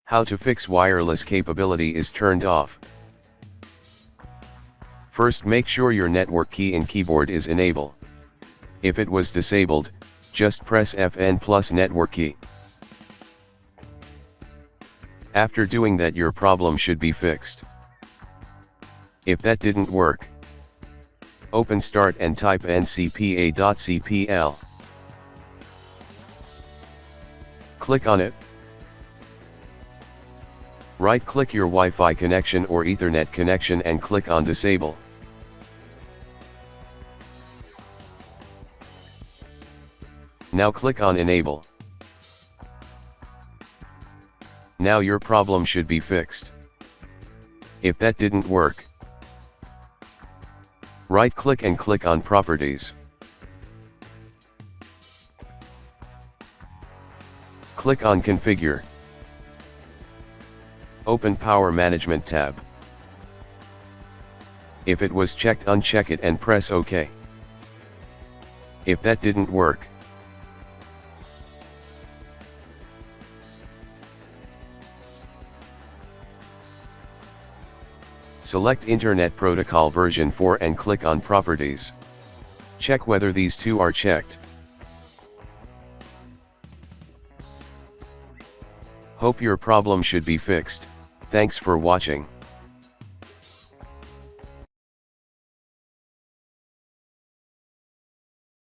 How to fix wireless capability is turned off. First, make sure your network key in keyboard is enabled. If it was disabled, just press FN plus network key. After doing that, your problem should be fixed. If that didn't work, open Start and type ncpa.cpl. Click on it. Right-click your Wi-Fi connection or Ethernet connection and click on Disable. Now click on Enable. Now your problem should be fixed. If that didn't work, right-click and click on Properties. Click on Configure. Open Power Management tab. If it was checked, uncheck it and press OK. If that didn't work, select Internet Protocol version 4 and click on Properties. Check whether these two are checked. Hope your problem should be fixed. Thanks for watching.